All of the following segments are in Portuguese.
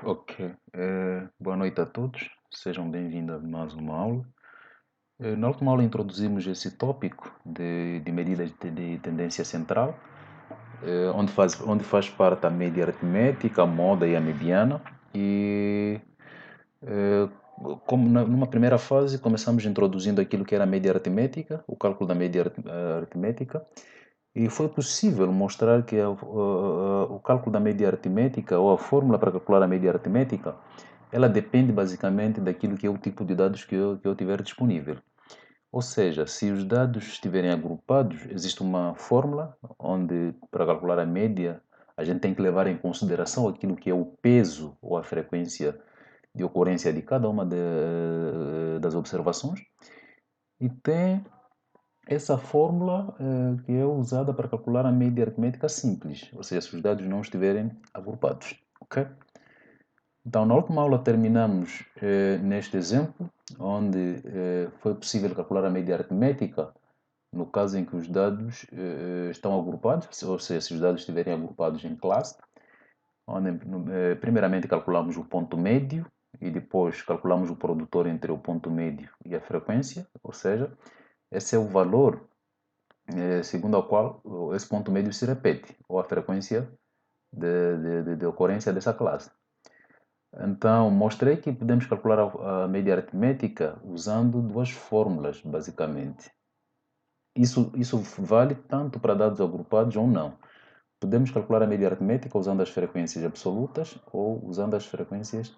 Ok, boa noite a todos, sejam bem-vindos a mais uma aula. Na última aula introduzimos esse tópico de medidas de tendência central, onde faz parte a média aritmética, a moda e a mediana. E eh, como numa primeira fase começamos introduzindo aquilo que era a média aritmética, o cálculo da média aritmética, e foi possível mostrar que o cálculo da média aritmética ou a fórmula para calcular a média aritmética ela depende basicamente daquilo que é o tipo de dados que eu tiver disponível. Ou seja, se os dados estiverem agrupados, existe uma fórmula onde, para calcular a média, a gente tem que levar em consideração aquilo que é o peso ou a frequência de ocorrência de cada uma das observações. E tem essa fórmula que é usada para calcular a média aritmética simples, ou seja, se os dados não estiverem agrupados. Ok? Então, na última aula terminamos neste exemplo, onde foi possível calcular a média aritmética no caso em que os dados estão agrupados, ou seja, se os dados estiverem agrupados em classe, onde primeiramente calculamos o ponto médio e depois calculamos o produtor entre o ponto médio e a frequência, ou seja, esse é o valor segundo ao qual esse ponto médio se repete, ou a frequência de ocorrência dessa classe. Então, mostrei que podemos calcular a média aritmética usando duas fórmulas, basicamente. Isso vale tanto para dados agrupados ou não. Podemos calcular a média aritmética usando as frequências absolutas ou usando as frequências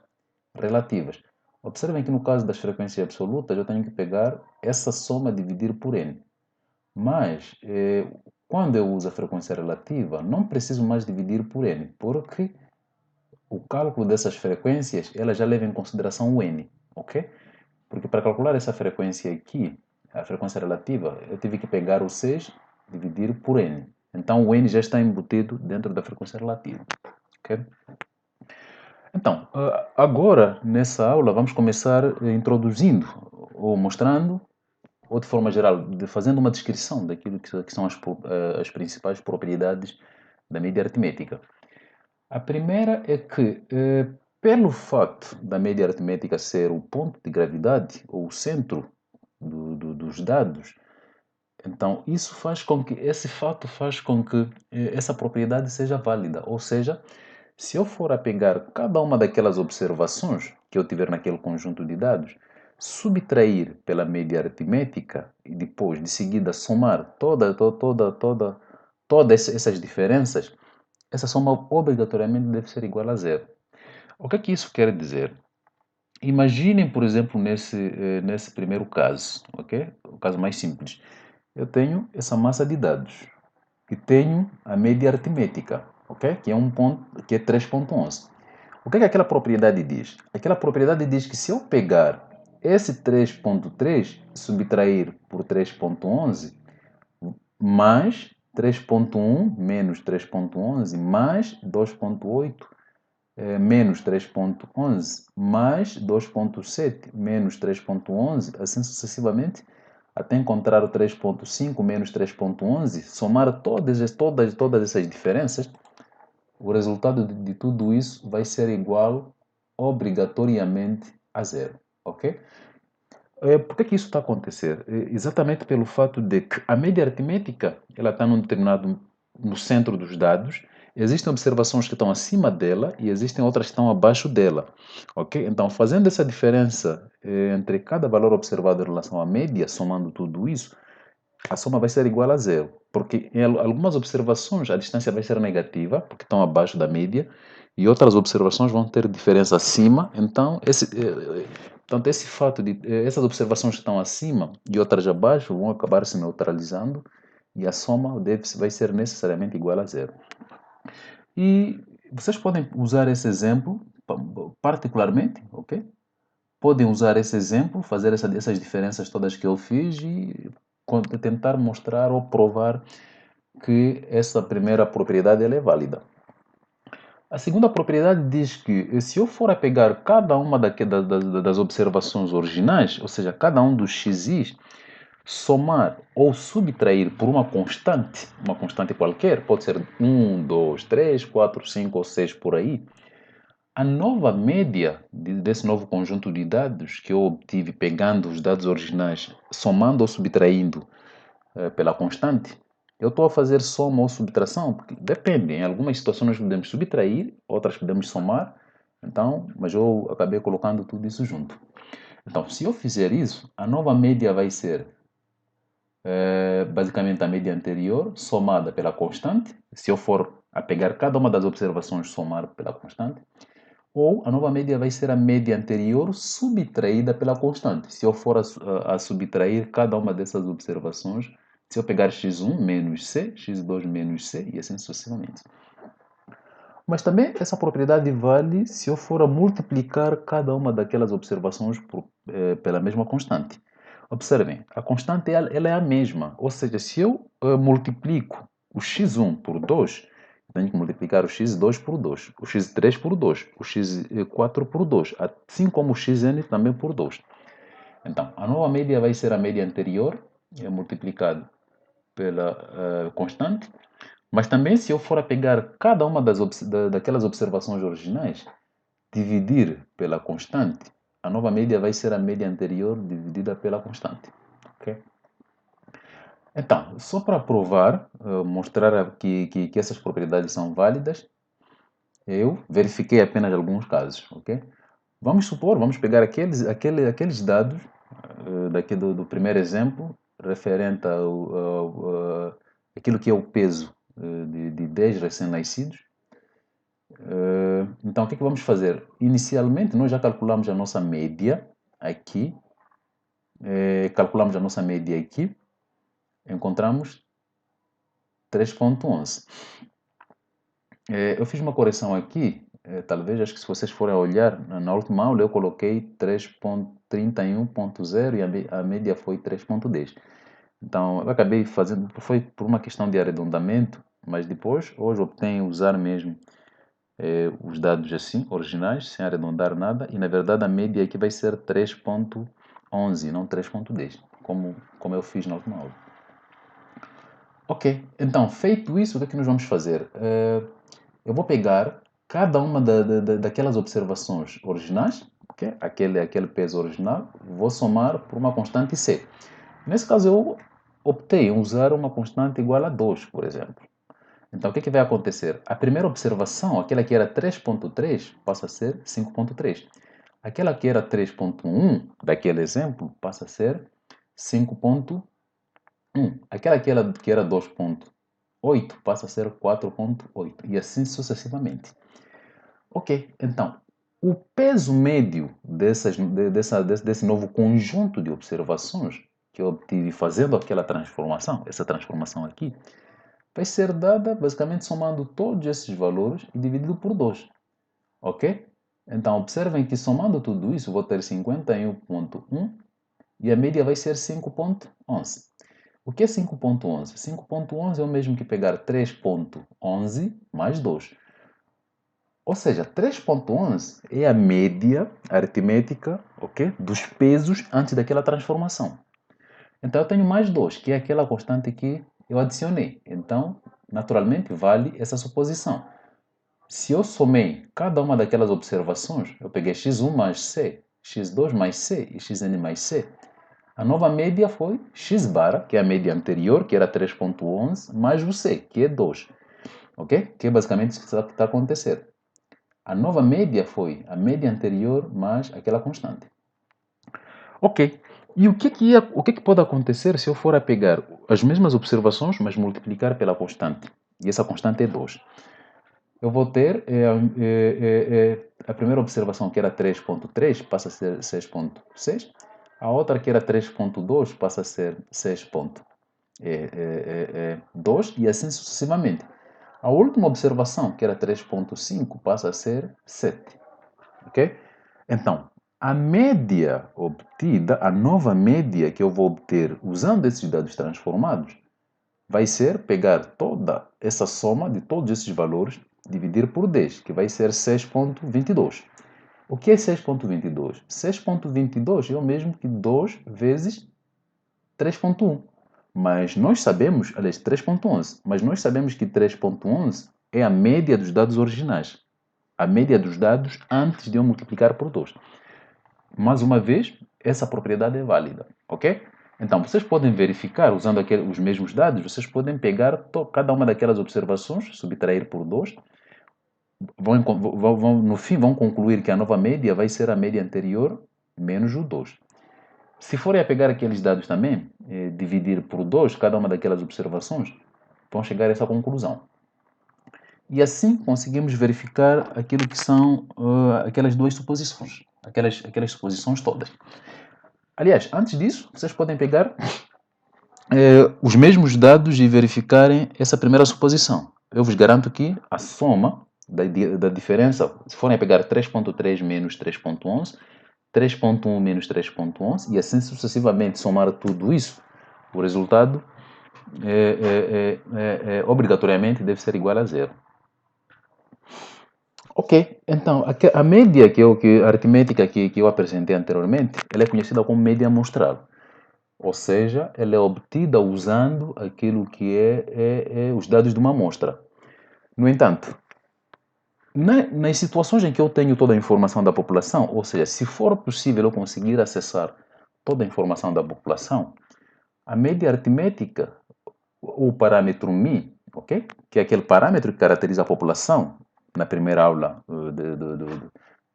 relativas. Observem que no caso das frequências absolutas, eu tenho que pegar essa soma e dividir por n. Mas, quando eu uso a frequência relativa, não preciso mais dividir por n, porque o cálculo dessas frequências, ela já leva em consideração o n, ok? Porque para calcular essa frequência aqui, a frequência relativa, eu tive que pegar o 6 dividir por n. Então o n já está embutido dentro da frequência relativa, ok? Então, agora nessa aula vamos começar introduzindo ou mostrando, ou de forma geral, fazendo uma descrição daquilo que são as principais propriedades da média aritmética. A primeira é que, pelo fato da média aritmética ser o ponto de gravidade, ou o centro dos dados, então isso faz com que, esse fato faz com que essa propriedade seja válida. Ou seja, se eu for a pegar cada uma daquelas observações que eu tiver naquele conjunto de dados, subtrair pela média aritmética e depois, de seguida, somar todas essas diferenças, essa soma obrigatoriamente deve ser igual a zero. O que é que isso quer dizer? Imaginem, por exemplo, nesse primeiro caso, ok? O caso mais simples. Eu tenho essa massa de dados e tenho a média aritmética, ok? Que é que é 3.11. O que é que aquela propriedade diz? Aquela propriedade diz que se eu pegar esse 3.3 subtrair por 3.11 mais 3.1 menos 3.11 mais 2.8 menos 3.11 mais 2.7 menos 3.11, assim sucessivamente, até encontrar o 3.5 menos 3.11, somar todas essas diferenças, o resultado de tudo isso vai ser igual obrigatoriamente a zero, ok? Por que isso está a acontecer? Exatamente pelo fato de que a média aritmética ela está no centro dos dados. Existem observações que estão acima dela e existem outras que estão abaixo dela, ok? Então, fazendo essa diferença entre cada valor observado em relação à média, somando tudo isso, a soma vai ser igual a zero, porque em algumas observações a distância vai ser negativa, porque estão abaixo da média, e outras observações vão ter diferença acima. Então, esse fato de essas observações que estão acima e outras abaixo vão acabar se neutralizando e a soma vai ser necessariamente igual a zero. E vocês podem usar esse exemplo particularmente, ok? Podem usar esse exemplo, fazer essas diferenças todas que eu fiz e tentar mostrar ou provar que essa primeira propriedade ela é válida. A segunda propriedade diz que se eu for a pegar cada uma das observações originais, ou seja, cada um dos xis, somar ou subtrair por uma constante qualquer, pode ser 1, 2, 3, 4, 5 ou 6 por aí, A nova média desse novo conjunto de dados que eu obtive pegando os dados originais, somando ou subtraindo pela constante, eu estou a fazer soma ou subtração, porque depende, em algumas situações nós podemos subtrair, outras podemos somar, então, mas eu acabei colocando tudo isso junto. Então, se eu fizer isso, a nova média vai ser basicamente a média anterior somada pela constante, se eu for a pegar cada uma das observações somar pela constante, ou a nova média vai ser a média anterior subtraída pela constante. Se eu for a subtrair cada uma dessas observações, se eu pegar x1 menos c, x2 menos c e assim sucessivamente. Mas também essa propriedade vale se eu for a multiplicar cada uma daquelas observações pela mesma constante. Observem, a constante ela é a mesma, ou seja, se eu multiplico o x1 por 2, tenho que multiplicar o x2 por 2, o x3 por 2, o x4 por 2, assim como o xn também por 2. Então, a nova média vai ser a média anterior, multiplicado pela constante, mas também se eu for a pegar cada uma daquelas observações originais, dividir pela constante, a nova média vai ser a média anterior dividida pela constante. Okay? Então, só para provar, mostrar que essas propriedades são válidas, eu verifiquei apenas alguns casos. Okay? Vamos supor, vamos pegar aqueles dados daqui do primeiro exemplo, referente aquilo que é o peso de 10 recém-nascidos. Então, o que vamos fazer? Inicialmente, nós já calculamos a nossa média aqui. Calculamos a nossa média aqui. Encontramos 3,11. Eu fiz uma correção aqui. Talvez, acho que se vocês forem olhar, na última aula eu coloquei 3,31.0 e a média foi 3,10. Então, eu acabei fazendo, foi por uma questão de arredondamento, mas depois, hoje optei em usar mesmo os dados assim, originais, sem arredondar nada, e na verdade a média aqui vai ser 3,11, não 3,10, como eu fiz na última aula. Ok, então, feito isso, o que é que nós vamos fazer? Eu vou pegar cada uma daquelas observações originais, okay? aquele peso original, vou somar por uma constante C. Nesse caso, eu optei em usar uma constante igual a 2, por exemplo. Então, o que vai acontecer? A primeira observação, aquela que era 3,3, passa a ser 5,3. Aquela que era 3,1, daquele exemplo, passa a ser 5,1. Aquela que era 2,8, passa a ser 4,8. E assim sucessivamente. Ok, então, o peso médio desse novo conjunto de observações que eu obtive fazendo aquela transformação, essa transformação aqui, vai ser dada basicamente somando todos esses valores e dividido por 2. Ok? Então, observem que somando tudo isso, vou ter 51,1 e a média vai ser 5,11. O que é 5,11? 5,11 é o mesmo que pegar 3,11 mais 2. Ou seja, 3,11 é a média aritmética, ok, dos pesos antes daquela transformação. Então, eu tenho mais 2, que é aquela constante que eu adicionei. Então, naturalmente, vale essa suposição. Se eu somei cada uma daquelas observações, eu peguei x1 mais c, x2 mais c e xn mais c, a nova média foi x bar, que é a média anterior, que era 3,11, mais o c, que é 2. Ok? Que é basicamente isso que está a acontecer. A nova média foi a média anterior mais aquela constante. Ok. E o que pode acontecer se eu for a pegar as mesmas observações, mas multiplicar pela constante? E essa constante é 2. Eu vou ter a primeira observação, que era 3,3, passa a ser 6,6. A outra, que era 3,2, passa a ser 6,2 e assim sucessivamente. A última observação, que era 3,5, passa a ser 7. Ok? Então, a média obtida, a nova média que eu vou obter usando esses dados transformados, vai ser pegar toda essa soma de todos esses valores, dividir por 10, que vai ser 6,22. O que é 6,22? 6,22 é o mesmo que 2 vezes 3,1. Mas nós sabemos, aliás, 3,11, mas nós sabemos que 3,11 é a média dos dados originais. a média dos dados antes de eu multiplicar por 2. Mais uma vez, essa propriedade é válida, ok? Então, vocês podem verificar, usando os mesmos dados, vocês podem pegar cada uma daquelas observações, subtrair por 2, no fim vão concluir que a nova média vai ser a média anterior menos o 2. Se forem a pegar aqueles dados também, dividir por 2 cada uma daquelas observações, vão chegar a essa conclusão. E assim conseguimos verificar aquilo que são aquelas duas suposições, aquelas suposições todas. Aliás, antes disso, vocês podem pegar os mesmos dados e verificarem essa primeira suposição. Eu vos garanto que a soma da diferença, se forem a pegar 3.3 menos 3.11, 3.1 menos 3.11 e assim sucessivamente somar tudo isso, o resultado obrigatoriamente deve ser igual a zero. Ok, então a média a aritmética que eu apresentei anteriormente, ela é conhecida como média amostral. Ou seja, ela é obtida usando aquilo que é os dados de uma amostra. No entanto, nas situações em que eu tenho toda a informação da população, ou seja, se for possível eu conseguir acessar toda a informação da população, a média aritmética, o parâmetro μ, ok? Que é aquele parâmetro que caracteriza a população, na primeira aula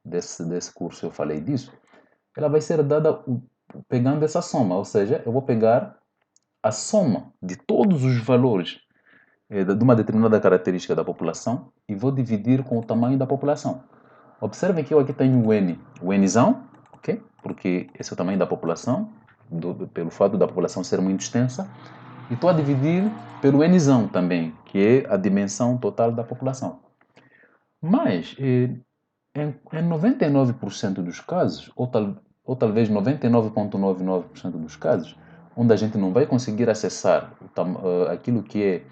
desse curso eu falei disso, ela vai ser dada pegando essa soma, ou seja, eu vou pegar a soma de todos os valores de uma determinada característica da população e vou dividir com o tamanho da população. Observem que eu aqui tenho o N, o Nzão, ok? Porque esse é o tamanho da população, pelo fato da população ser muito extensa, e estou a dividir pelo Nzão também, que é a dimensão total da população. Mas, em 99% dos casos, ou talvez 99,99% dos casos, onde a gente não vai conseguir acessar aquilo que é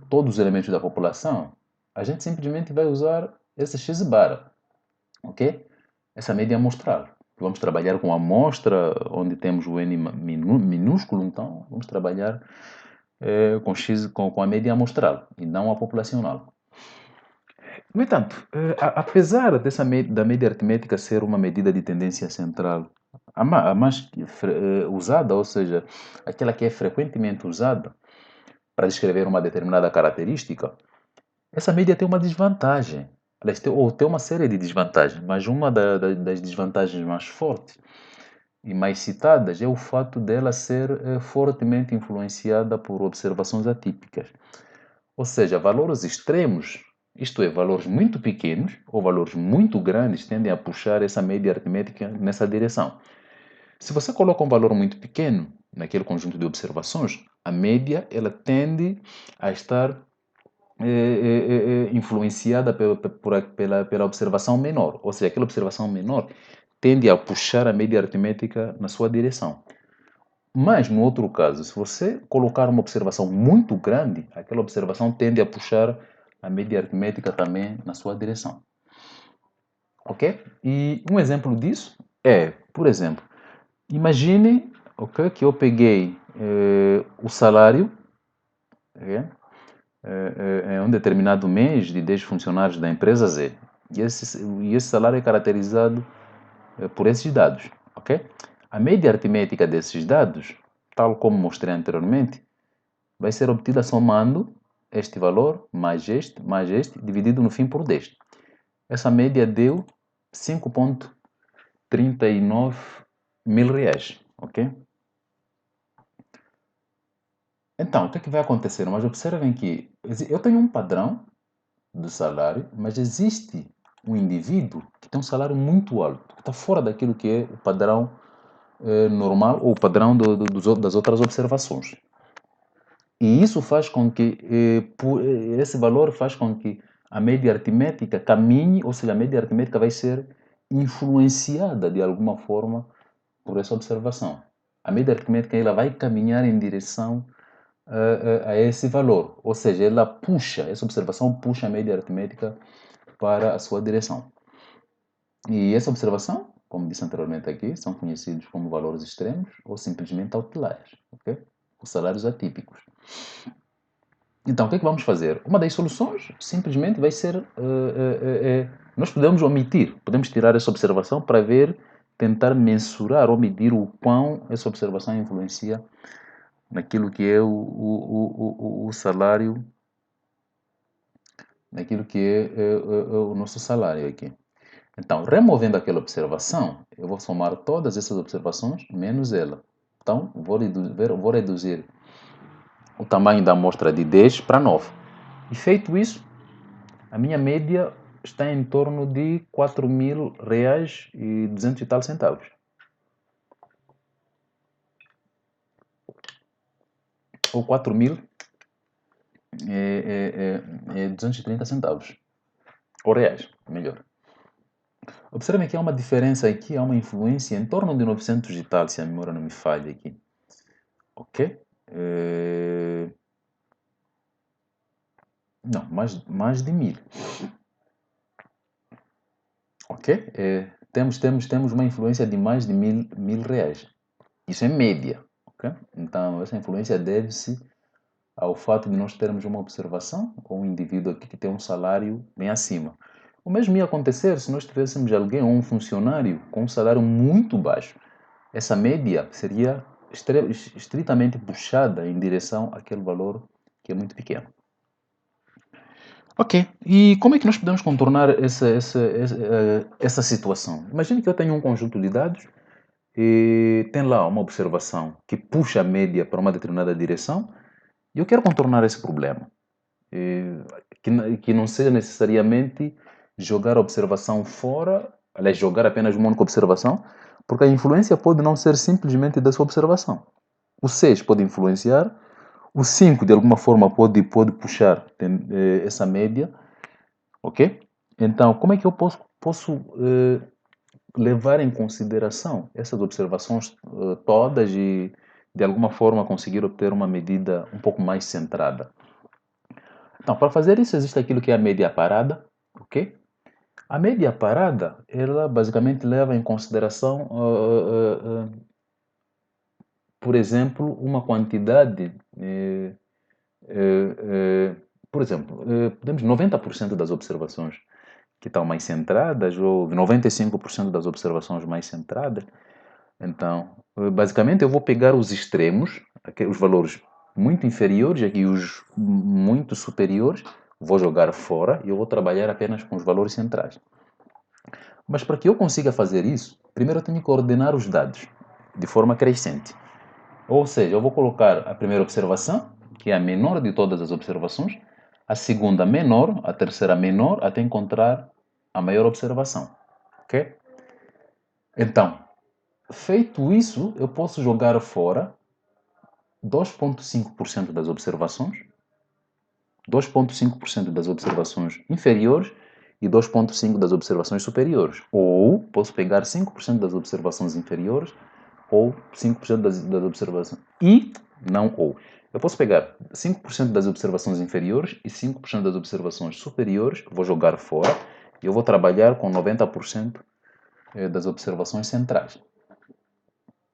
todos os elementos da população, a gente simplesmente vai usar esse x-bar, ok? Essa média amostral. Vamos trabalhar com a amostra onde temos o n minúsculo, então vamos trabalhar com a média amostral e não a populacional. No entanto, apesar da média aritmética ser uma medida de tendência central, a mais usada, ou seja, aquela que é frequentemente usada para descrever uma determinada característica, essa média tem uma desvantagem. Aliás, tem uma série de desvantagens, mas uma das desvantagens mais fortes e mais citadas é o fato dela ser fortemente influenciada por observações atípicas. Ou seja, valores extremos, isto é, valores muito pequenos ou valores muito grandes, tendem a puxar essa média aritmética nessa direção. Se você coloca um valor muito pequeno naquele conjunto de observações, a média ela tende a estar influenciada pela observação menor. Ou seja, aquela observação menor tende a puxar a média aritmética na sua direção. Mas, no outro caso, se você colocar uma observação muito grande, aquela observação tende a puxar a média aritmética também na sua direção. Ok? E um exemplo disso é, por exemplo, imagine que eu peguei o salário em um determinado mês de 10 funcionários da empresa Z. E esse salário é caracterizado por esses dados. Ok? A média aritmética desses dados, tal como mostrei anteriormente, vai ser obtida somando este valor mais este, dividido no fim por 10. Essa média deu 5,39 mil reais, ok? Então, o que é que vai acontecer? Mas observem que eu tenho um padrão de salário, mas existe um indivíduo que tem um salário muito alto, que está fora daquilo que é o padrão normal ou o padrão das outras observações. E isso faz com que, esse valor faz com que a média aritmética caminhe, ou seja, a média aritmética vai ser influenciada de alguma forma por essa observação. A média aritmética ela vai caminhar em direção a esse valor, ou seja, essa observação puxa a média aritmética para a sua direção. E essa observação, como disse anteriormente aqui, são conhecidos como valores extremos ou simplesmente outliers, ok? Os salários atípicos. Então, o que é que vamos fazer? Uma das soluções simplesmente vai ser, nós podemos omitir, podemos tirar essa observação para ver, tentar mensurar ou medir o quão essa observação influencia naquilo que é o salário, naquilo que é o nosso salário aqui. Então, removendo aquela observação, eu vou somar todas essas observações menos ela. Então, vou reduzir o tamanho da amostra de 10 para 9. E feito isso, a minha média está em torno de R$ 4.000 e 200 e tal centavos. Ou 4.230 centavos. Ou reais, melhor. Observem que há uma diferença aqui, há uma influência em torno de 900 e tal, se a memória não me falha aqui. Ok? Não, mais de 1.000. Ok? Temos uma influência de mais de mil reais. Isso é média. Ok? Então, essa influência deve-se ao fato de nós termos uma observação com um indivíduo aqui que tem um salário bem acima. O mesmo ia acontecer se nós tivéssemos alguém ou um funcionário com um salário muito baixo. Essa média seria estritamente puxada em direção àquele valor que é muito pequeno. Ok, e como é que nós podemos contornar essa situação? Imagine que eu tenho um conjunto de dados e tem lá uma observação que puxa a média para uma determinada direção e eu quero contornar esse problema. Que não seja necessariamente jogar a observação fora, aliás, jogar apenas uma única observação, porque a influência pode não ser simplesmente dessa observação. O 6 pode influenciar, o 5 de alguma forma pode puxar essa média, ok? Então, como é que eu posso levar em consideração essas observações todas e de alguma forma conseguir obter uma medida um pouco mais centrada? Então, para fazer isso, existe aquilo que é a média parada, ok? A média parada, ela basicamente leva em consideração, por exemplo, uma quantidade, por exemplo, temos 90% das observações que estão mais centradas, ou 95% das observações mais centradas. Então, basicamente, eu vou pegar os extremos, os valores muito inferiores e os muito superiores, vou jogar fora e eu vou trabalhar apenas com os valores centrais. Mas para que eu consiga fazer isso, primeiro eu tenho que ordenar os dados de forma crescente. Ou seja, eu vou colocar a primeira observação, que é a menor de todas as observações, a segunda menor, a terceira menor, até encontrar a maior observação. Ok? Então, feito isso, eu posso jogar fora 2,5% das observações, 2,5% das observações inferiores e 2,5% das observações superiores. Ou posso pegar 5% das observações inferiores ou 5% das observações. E não ou. Eu posso pegar 5% das observações inferiores e 5% das observações superiores, vou jogar fora e eu vou trabalhar com 90% das observações centrais.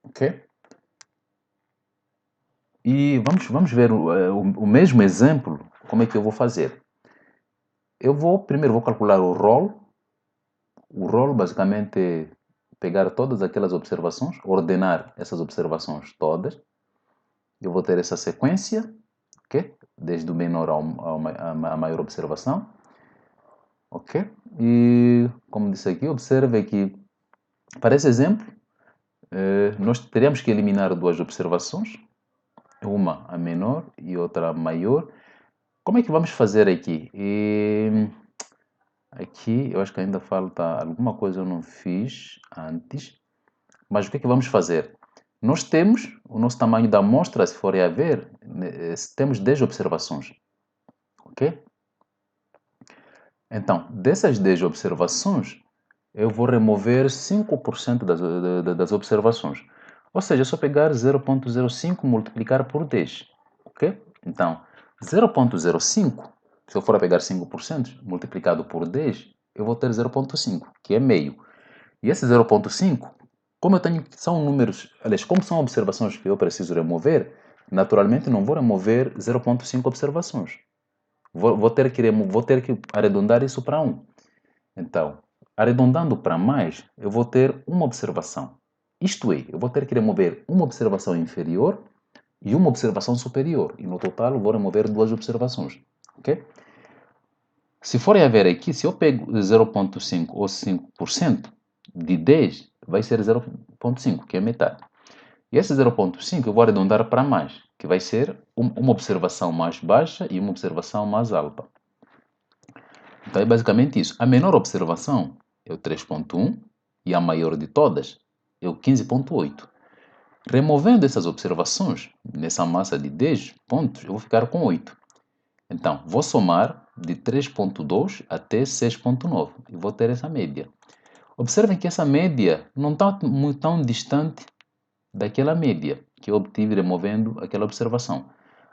Ok? E vamos ver o mesmo exemplo, como é que eu vou fazer. Primeiro vou calcular o rol. O rol basicamente é pegar todas aquelas observações, ordenar essas observações todas. Eu vou ter essa sequência, ok? Desde o menor à maior observação, ok? E como disse aqui, observe que para esse exemplo, nós teríamos que eliminar duas observações, uma a menor e outra a maior. Como é que vamos fazer aqui? Aqui eu acho que ainda falta alguma coisa eu não fiz antes, mas o que é que vamos fazer? Nós temos o nosso tamanho da amostra, se forem a ver, temos 10 observações, ok? Então, dessas 10 observações, eu vou remover 5% das observações. Ou seja, é só pegar 0,05 multiplicar por 10, ok? Então, 0,05, se eu for a pegar 5% multiplicado por 10, eu vou ter 0,5, que é meio. E esse 0,5, como eu tenho, são números, aliás, como são observações que eu preciso remover, naturalmente não vou remover 0,5 observações. Vou ter que arredondar isso para 1. Então, arredondando para mais, eu vou ter uma observação. Isto é, eu vou ter que remover uma observação inferior e uma observação superior. E no total vou remover 2 observações. Ok? Se forem a ver aqui, se eu pego 0,5 ou 5% de 10, vai ser 0,5, que é metade. E esse 0,5 eu vou arredondar para mais, que vai ser uma observação mais baixa e uma observação mais alta. Então é basicamente isso. A menor observação é o 3,1 e a maior de todas é o 15,8. Removendo essas observações, nessa massa de 10 pontos, eu vou ficar com 8. Então, vou somar de 3,2 até 6,9 e vou ter essa média. Observem que essa média não está tão distante daquela média que eu obtive removendo aquela observação.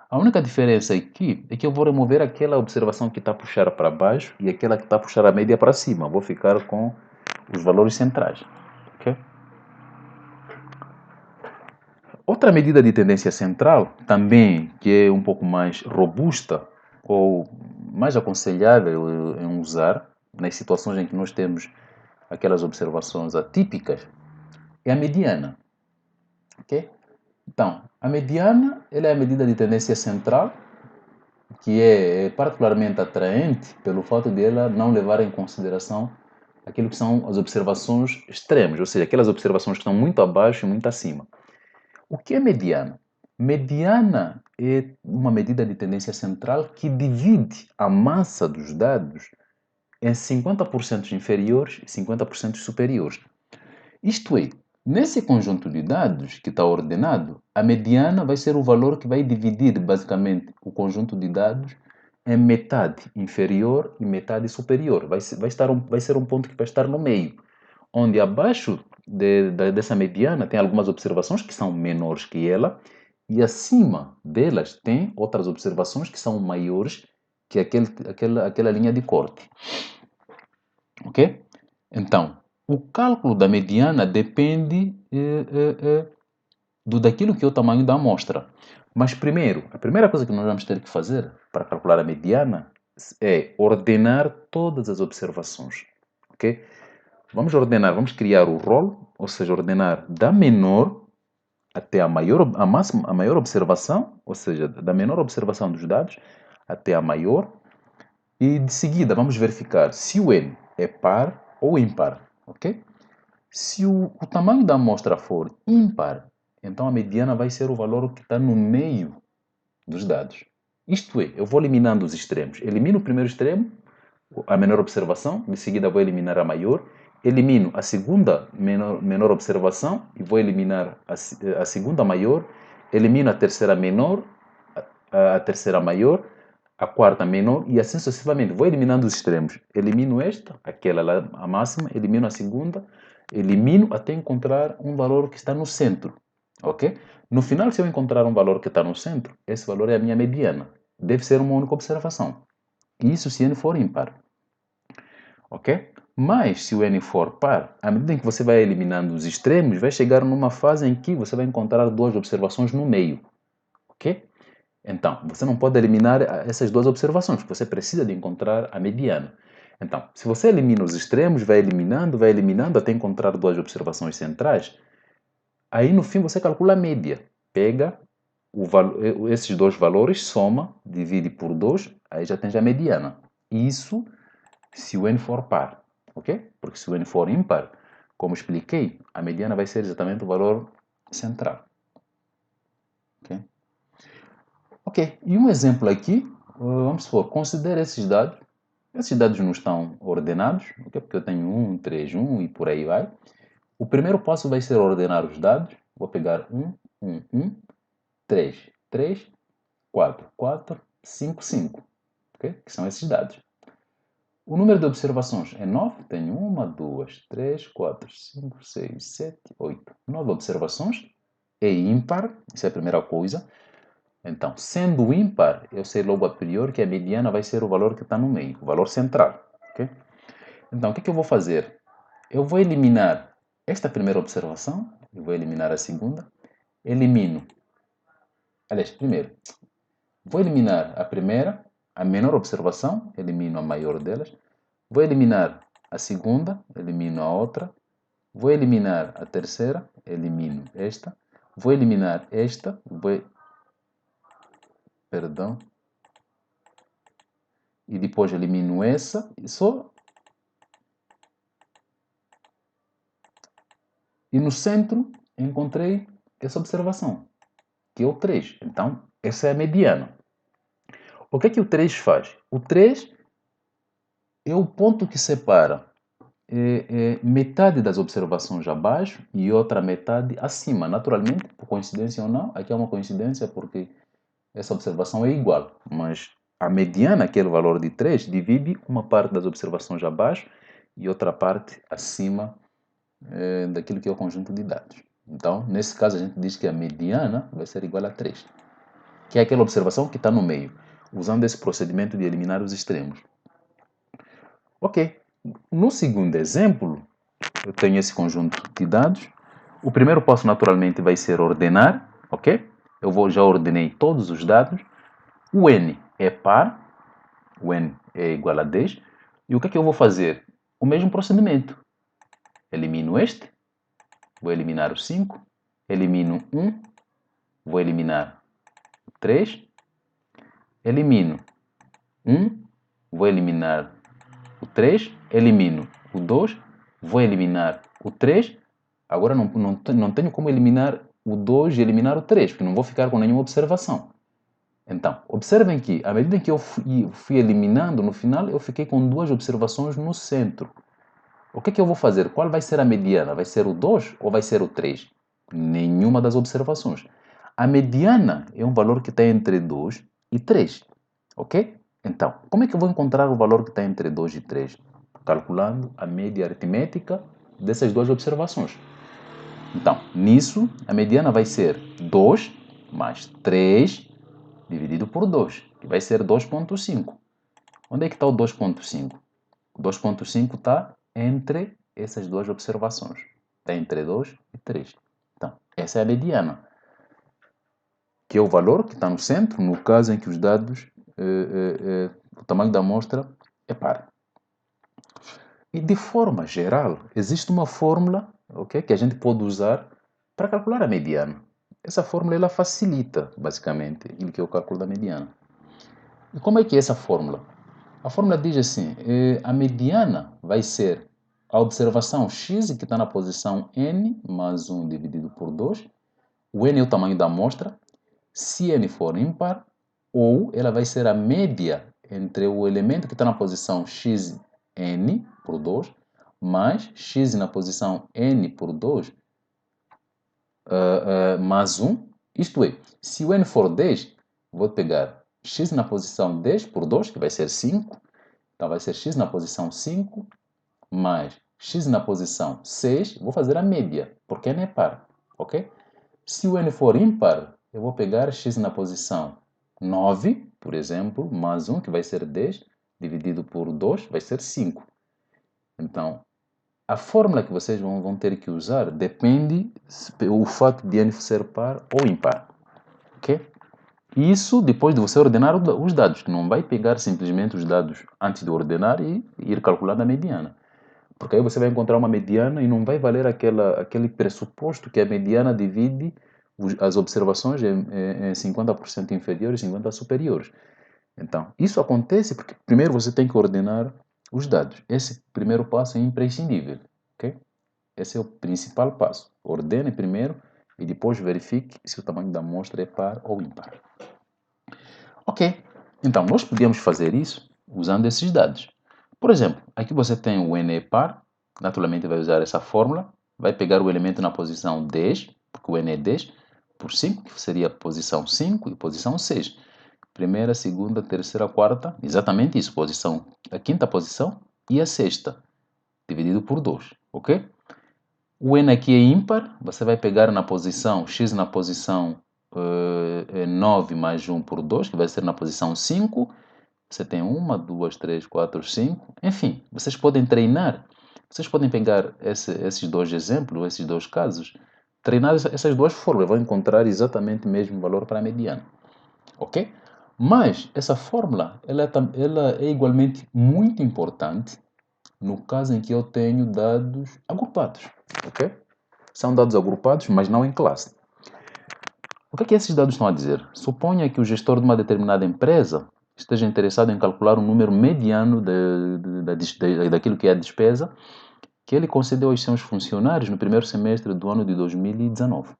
A única diferença aqui é que eu vou remover aquela observação que está a puxar para baixo e aquela que está a puxar a média para cima. Vou ficar com os valores centrais. Okay? Outra medida de tendência central, também que é um pouco mais robusta ou mais aconselhável em usar nas situações em que nós temos aquelas observações atípicas, é a mediana. Okay? Então, a mediana ela é a medida de tendência central que é particularmente atraente pelo fato de ela não levar em consideração aquilo que são as observações extremas, ou seja, aquelas observações que estão muito abaixo e muito acima. O que é mediana? Mediana é uma medida de tendência central que divide a massa dos dados em 50% inferiores e 50% superiores. Isto é, nesse conjunto de dados que está ordenado, a mediana vai ser o valor que vai dividir basicamente o conjunto de dados em metade inferior e metade superior. Vai ser um ponto que vai estar no meio, onde abaixo dessa mediana tem algumas observações que são menores que ela, e acima delas tem outras observações que são maiores que aquela linha de corte. Ok? Então, o cálculo da mediana depende daquilo que é o tamanho da amostra. Mas primeiro, a primeira coisa que nós vamos ter que fazer para calcular a mediana é ordenar todas as observações. Ok? Vamos criar o rol, ou seja, ordenar da menor até a maior observação, ou seja, da menor observação dos dados até a maior. E de seguida vamos verificar se o n é par ou ímpar. Ok? Se o tamanho da amostra for ímpar, então a mediana vai ser o valor que está no meio dos dados. Isto é, eu vou eliminando os extremos. Elimino o primeiro extremo, a menor observação, de seguida vou eliminar a maior, elimino a segunda menor observação e vou eliminar a segunda maior, elimino a terceira menor, a terceira maior, a quarta menor e assim sucessivamente. Vou eliminando os extremos. Elimino esta, aquela lá, a máxima, elimino a segunda, elimino até encontrar um valor que está no centro. Ok? No final, se eu encontrar um valor que está no centro, esse valor é a minha mediana. Deve ser uma única observação. Isso se n for ímpar. Ok? Mas se o n for par, à medida em que você vai eliminando os extremos, vai chegar numa fase em que você vai encontrar duas observações no meio. Ok? Então, você não pode eliminar essas duas observações, porque você precisa de encontrar a mediana. Então, se você elimina os extremos, vai eliminando até encontrar duas observações centrais, aí no fim você calcula a média. Pega esses dois valores, soma, divide por 2, aí já tem a mediana. Isso se o n for par, ok? Porque se o n for ímpar, como expliquei, a mediana vai ser exatamente o valor central. Ok? Ok, e um exemplo aqui, vamos supor, considere esses dados. Esses dados não estão ordenados, okay? Porque eu tenho 1, 3, 1 e por aí vai. O primeiro passo vai ser ordenar os dados. Vou pegar 1, 1, 1, 3, 3, 4, 4, 5, 5. Okay? Que são esses dados. O número de observações é 9. Tenho 1, 2, 3, 4, 5, 6, 7, 8. 9 observações. É ímpar, isso é a primeira coisa. Então, sendo ímpar, eu sei logo a priori que a mediana vai ser o valor que está no meio, o valor central. Okay? Então, o que eu vou fazer? Eu vou eliminar esta primeira observação, eu vou eliminar a segunda, elimino Aliás, primeiro, vou eliminar a primeira, a menor observação, elimino a maior delas. Vou eliminar a segunda, elimino a outra. Vou eliminar a terceira, elimino esta. Vou eliminar esta, perdão, e depois elimino essa. E no centro encontrei essa observação, que é o 3. Então, essa é a mediana. O que é que o 3 faz? O 3 é o ponto que separa metade das observações abaixo e outra metade acima. Naturalmente, por coincidência ou não, aqui é uma coincidência porque essa observação é igual, mas a mediana, aquele valor de 3, divide uma parte das observações abaixo e outra parte acima daquilo que é o conjunto de dados. Então, nesse caso, a gente diz que a mediana vai ser igual a 3, que é aquela observação que está no meio, usando esse procedimento de eliminar os extremos. Ok. No segundo exemplo, eu tenho esse conjunto de dados. O primeiro passo, naturalmente, vai ser ordenar, ok? Já ordenei todos os dados. O n é par, o n é igual a 10. E o que é que eu vou fazer? O mesmo procedimento. Elimino este, vou eliminar o 5, elimino 1, vou eliminar o 3, elimino 1, vou eliminar o 3, elimino o 2, vou eliminar o 3. Agora não tenho como eliminar o 2 e eliminar o 3, porque não vou ficar com nenhuma observação. Então, observem que, à medida que eu fui eliminando, no final eu fiquei com duas observações no centro. O que é que eu vou fazer? Qual vai ser a mediana? Vai ser o 2 ou vai ser o 3? Nenhuma das observações. A mediana é um valor que está entre 2 e 3. Ok? Então, como é que eu vou encontrar o valor que está entre 2 e 3? Calculando a média aritmética dessas duas observações. Então, nisso, a mediana vai ser 2 mais 3 dividido por 2, que vai ser 2,5. Onde é que está o 2,5? O 2,5 está entre essas duas observações. Está entre 2 e 3. Então, essa é a mediana, que é o valor que está no centro, no caso em que os dados, o tamanho da amostra é par. E de forma geral, existe uma fórmula, okay, que a gente pode usar para calcular a mediana. Essa fórmula ela facilita, basicamente, aquilo que é o cálculo da mediana. E como é que é essa fórmula? A fórmula diz assim, a mediana vai ser a observação x, que está na posição n, mais 1 dividido por 2. O n é o tamanho da amostra. Se n for ímpar, ou ela vai ser a média entre o elemento que está na posição xn por 2, mais x na posição n por 2, mais 1. Isto é, se o n for 10, vou pegar x na posição 10 por 2, que vai ser 5. Então, vai ser x na posição 5, mais x na posição 6. Vou fazer a média, porque n é par, ok? Se o n for ímpar, eu vou pegar x na posição 9, por exemplo, mais 1, que vai ser 10, dividido por 2, vai ser 5. Então, a fórmula que vocês vão ter que usar depende do fato de n ser par ou ímpar, ok? Isso depois de você ordenar os dados. Não vai pegar simplesmente os dados antes de ordenar e ir calculando a mediana. Porque aí você vai encontrar uma mediana e não vai valer aquele pressuposto que a mediana divide as observações em 50% inferiores e 50% superiores. Então, isso acontece porque primeiro você tem que ordenar os dados. Esse primeiro passo é imprescindível, ok? Esse é o principal passo. Ordene primeiro e depois verifique se o tamanho da amostra é par ou ímpar. Ok, então nós podemos fazer isso usando esses dados. Por exemplo, aqui você tem o n é par, naturalmente vai usar essa fórmula, vai pegar o elemento na posição 10, porque o n é 10, por 5, que seria a posição 5 e posição 6. Primeira, segunda, terceira, quarta, exatamente isso, a quinta posição e a sexta, dividido por 2, ok? O n aqui é ímpar, você vai pegar na posição, x na posição 9 mais 1 por 2, que vai ser na posição 5. Você tem 1, 2, 3, 4, 5. Enfim, vocês podem treinar. Vocês podem pegar esses dois exemplos, esses dois casos, treinar essas duas fórmulas, vão encontrar exatamente o mesmo valor para a mediana. Ok? Mas essa fórmula ela é igualmente muito importante no caso em que eu tenho dados agrupados. Ok? São dados agrupados, mas não em classe. O que é que esses dados estão a dizer? Suponha que o gestor de uma determinada empresa esteja interessado em calcular um número mediano daquilo que é a despesa que ele concedeu aos seus funcionários no primeiro semestre do ano de 2019.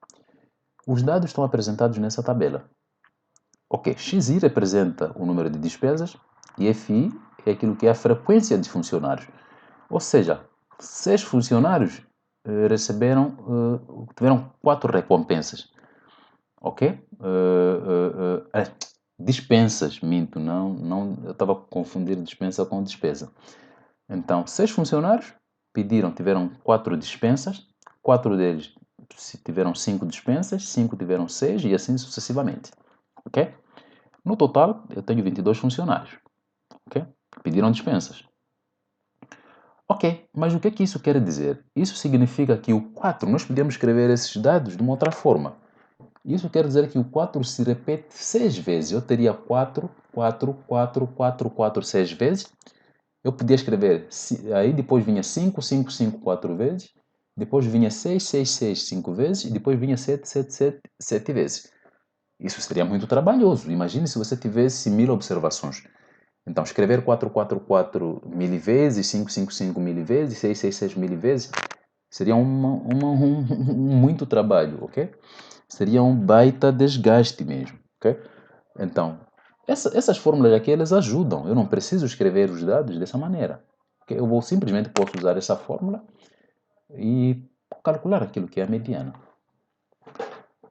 Os dados estão apresentados nessa tabela. Ok, XI representa o número de despesas e FI é aquilo que é a frequência de funcionários. Ou seja, 6 funcionários tiveram 4 recompensas. Ok? Dispensas, minto, não, eu estava a confundir dispensa com despesa. Então, 6 funcionários tiveram 4 dispensas, 4 deles tiveram 5 dispensas, 5 tiveram 6 e assim sucessivamente. Ok? No total, eu tenho 22 funcionários. Ok? Pediram dispensas. Ok, mas o que é que isso quer dizer? Isso significa que o 4, nós podemos escrever esses dados de uma outra forma. Isso quer dizer que o 4 se repete 6 vezes. Eu teria 4, 4, 4, 4, 4, 6 vezes. Eu podia escrever, aí depois vinha 5, 5, 5, 4 vezes. Depois vinha 6, 6, 6, 5 vezes. E depois vinha 7, 7, 7, 7 vezes. Isso seria muito trabalhoso. Imagine se você tivesse 1000 observações. Então, escrever 4, 4, 4 mil vezes, 5, 5, 5 mil vezes, 6, 6, 6 mil vezes, seria muito trabalho, ok? Seria um baita desgaste mesmo, ok? Então, essas fórmulas aqui, elas ajudam. Eu não preciso escrever os dados dessa maneira. Okay? Eu simplesmente posso usar essa fórmula e calcular aquilo que é a mediana.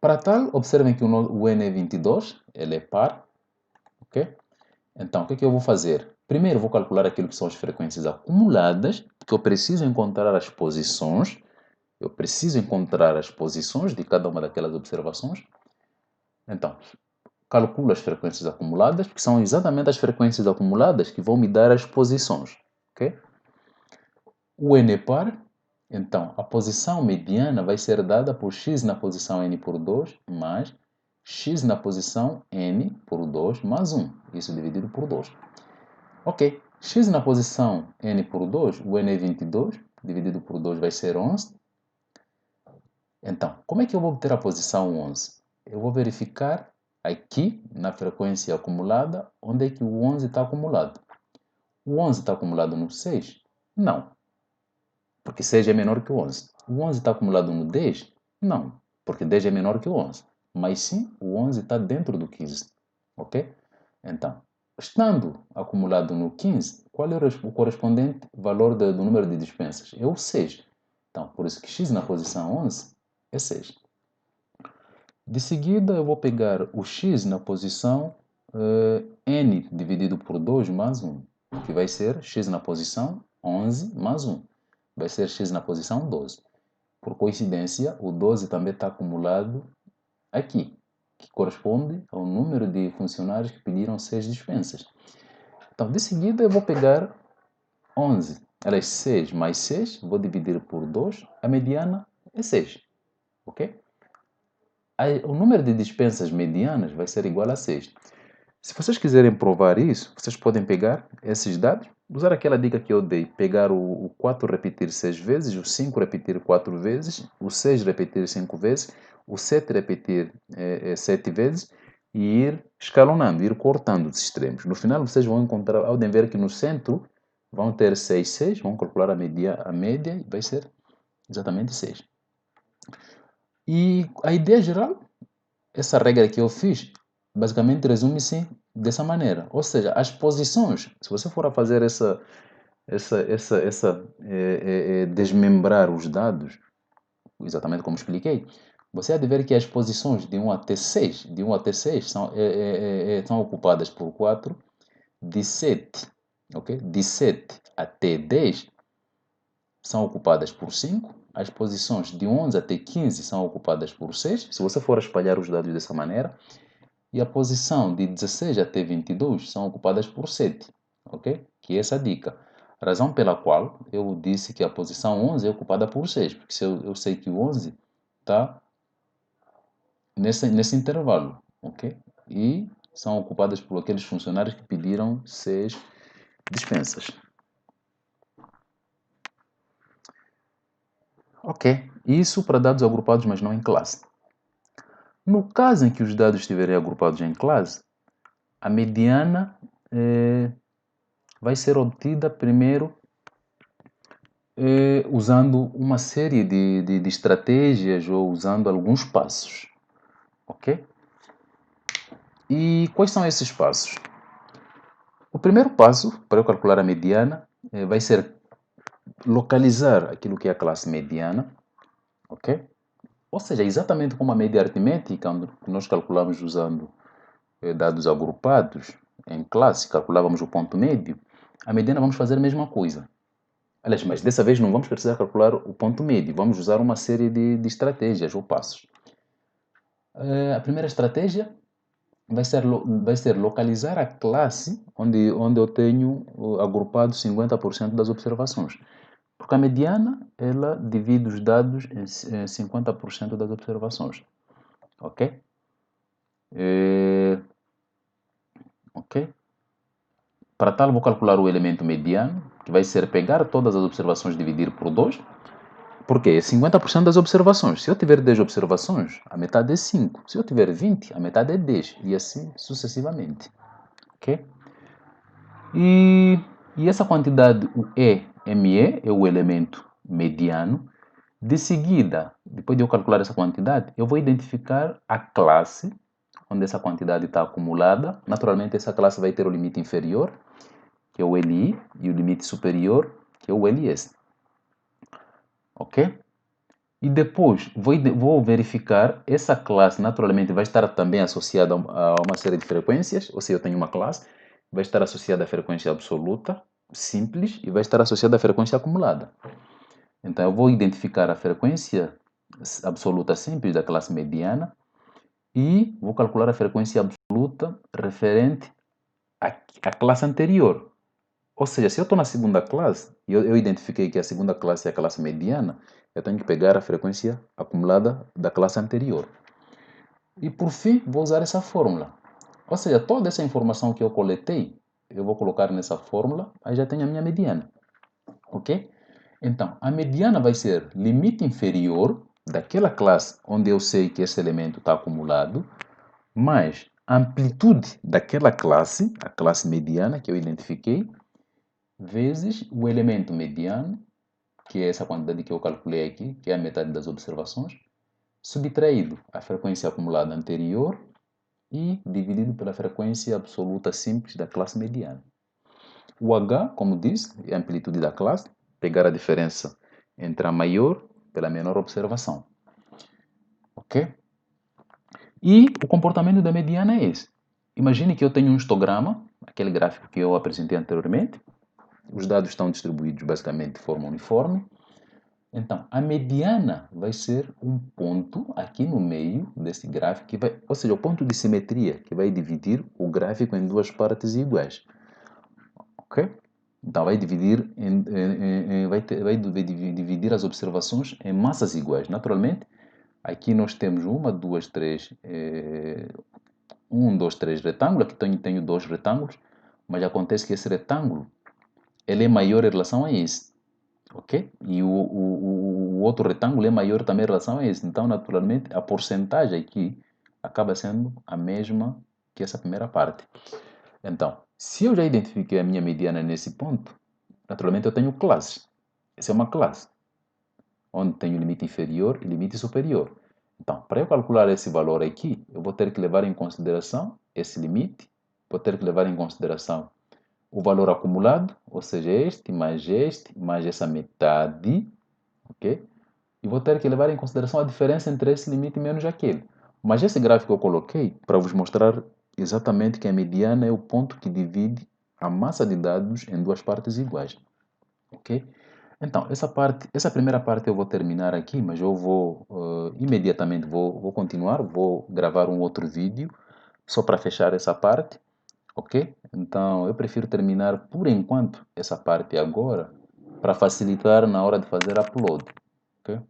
Para tal, observem que o N é 22, ele é par, ok? Então, o que é que eu vou fazer? Primeiro, vou calcular aquilo que são as frequências acumuladas, porque eu preciso encontrar as posições. Eu preciso encontrar as posições de cada uma daquelas observações. Então, calculo as frequências acumuladas, que são exatamente as frequências acumuladas que vão me dar as posições. Okay? O N é par, então a posição mediana vai ser dada por x na posição n por 2 mais x na posição n por 2 mais 1. Isso dividido por 2. Ok, x na posição n por 2, o n é 22, dividido por 2 vai ser 11. Então, como é que eu vou obter a posição 11? Eu vou verificar aqui na frequência acumulada onde é que o 11 está acumulado. O 11 está acumulado no 6? Não, porque 6 é menor que o 11. O 11 está acumulado no 10? Não, porque 10 é menor que o 11. Mas sim, o 11 está dentro do 15. Ok? Então, estando acumulado no 15, qual é o correspondente valor do número de dispensas? É o 6. Então, por isso que x na posição 11 é 6. De seguida, eu vou pegar o x na posição n dividido por 2 mais 1, que vai ser x na posição 11 mais 1. Vai ser x na posição 12. Por coincidência, o 12 também está acumulado aqui, que corresponde ao número de funcionários que pediram 6 dispensas. Então, de seguida, eu vou pegar 11. Ela é 6 mais 6, vou dividir por 2, a mediana é 6. Ok? O número de dispensas medianas vai ser igual a 6. Se vocês quiserem provar isso, vocês podem pegar esses dados, usar aquela dica que eu dei, pegar o 4 repetir 6 vezes, o 5 repetir 4 vezes, o 6 repetir 5 vezes, o 7 repetir 7 vezes e ir escalonando, ir cortando os extremos. No final vocês vão encontrar, ao ver que no centro vão ter 6, 6, vão calcular a média e vai ser exatamente 6. E a ideia geral, essa regra que eu fiz, basicamente resume-se dessa maneira. Ou seja, as posições, se você for a fazer desmembrar os dados, exatamente como expliquei, você há de ver que as posições de 1 até 6, são ocupadas por 4, de 7, ok? De 7 até 10 são ocupadas por 5, as posições de 11 até 15 são ocupadas por 6, se você for espalhar os dados dessa maneira, e a posição de 16 até 22 são ocupadas por 7, ok? Que é essa a dica. Razão pela qual eu disse que a posição 11 é ocupada por 6, porque se eu sei que o 11 está nesse intervalo, ok? E são ocupadas por aqueles funcionários que pediram 6 dispensas. Ok, isso para dados agrupados, mas não em classe. No caso em que os dados estiverem agrupados em classe, a mediana vai ser obtida primeiro usando uma série de estratégias ou usando alguns passos, ok? E quais são esses passos? O primeiro passo para eu calcular a mediana vai ser localizar aquilo que é a classe mediana, ok? Ou seja, exatamente como a média aritmética, onde nós calculamos usando dados agrupados em classe, calculávamos o ponto médio, a mediana vamos fazer a mesma coisa. Aliás, mas dessa vez não vamos precisar calcular o ponto médio, vamos usar uma série de estratégias ou passos. A primeira estratégia vai ser localizar a classe onde eu tenho agrupado 50% das observações. Porque a mediana, ela divide os dados em 50% das observações. Ok? Ok? Para tal, vou calcular o elemento mediano, que vai ser pegar todas as observações e dividir por 2. Porque é 50% das observações. Se eu tiver 10 observações, a metade é 5. Se eu tiver 20, a metade é 10. E assim sucessivamente. Ok? E, e essa quantidade, o EME, é o elemento mediano. De seguida, depois de eu calcular essa quantidade, eu vou identificar a classe onde essa quantidade está acumulada. Naturalmente, essa classe vai ter o limite inferior, que é o LI, e o limite superior, que é o LS. Ok? E depois vou verificar, essa classe naturalmente vai estar também associada a uma série de frequências, ou seja, eu tenho uma classe, vai estar associada à frequência absoluta, simples, e vai estar associada à frequência acumulada. Então eu vou identificar a frequência absoluta simples da classe mediana e vou calcular a frequência absoluta referente à classe anterior. Ou seja, se eu estou na segunda classe, e eu identifiquei que a segunda classe é a classe mediana, eu tenho que pegar a frequência acumulada da classe anterior. E por fim, vou usar essa fórmula. Ou seja, toda essa informação que eu coletei, eu vou colocar nessa fórmula, aí já tenho a minha mediana. Ok? Então, a mediana vai ser limite inferior daquela classe onde eu sei que esse elemento está acumulado, mais amplitude daquela classe, a classe mediana que eu identifiquei, vezes o elemento mediano, que é essa quantidade que eu calculei aqui, que é a metade das observações, subtraído a frequência acumulada anterior e dividido pela frequência absoluta simples da classe mediana. O H, como diz, é a amplitude da classe, pegar a diferença entre a maior pela menor observação. Ok? E o comportamento da mediana é esse. Imagine que eu tenho um histograma, aquele gráfico que eu apresentei anteriormente. Os dados estão distribuídos basicamente de forma uniforme. Então, a mediana vai ser um ponto aqui no meio desse gráfico, ou seja, o ponto de simetria, que vai dividir o gráfico em duas partes iguais. Ok? Então, vai dividir, vai dividir as observações em massas iguais. Naturalmente, aqui nós temos uma, duas, três, dois, três retângulos. Aqui tenho dois retângulos, mas acontece que esse retângulo ele é maior em relação a esse. Ok? E o outro retângulo é maior também em relação a esse. Então, naturalmente, a porcentagem aqui acaba sendo a mesma que essa primeira parte. Então, se eu já identifiquei a minha mediana nesse ponto, naturalmente eu tenho classes. Essa é uma classe, onde tenho limite inferior e limite superior. Então, para eu calcular esse valor aqui, eu vou ter que levar em consideração esse limite, vou ter que levar em consideração o valor acumulado, ou seja, este, mais essa metade, ok? E vou ter que levar em consideração a diferença entre esse limite menos aquele. Mas esse gráfico eu coloquei para vos mostrar exatamente que a mediana é o ponto que divide a massa de dados em duas partes iguais, ok? Então, essa primeira parte eu vou terminar aqui, mas eu vou imediatamente vou continuar, vou gravar um outro vídeo só para fechar essa parte, ok? Então, eu prefiro terminar por enquanto essa parte agora para facilitar na hora de fazer upload, ok?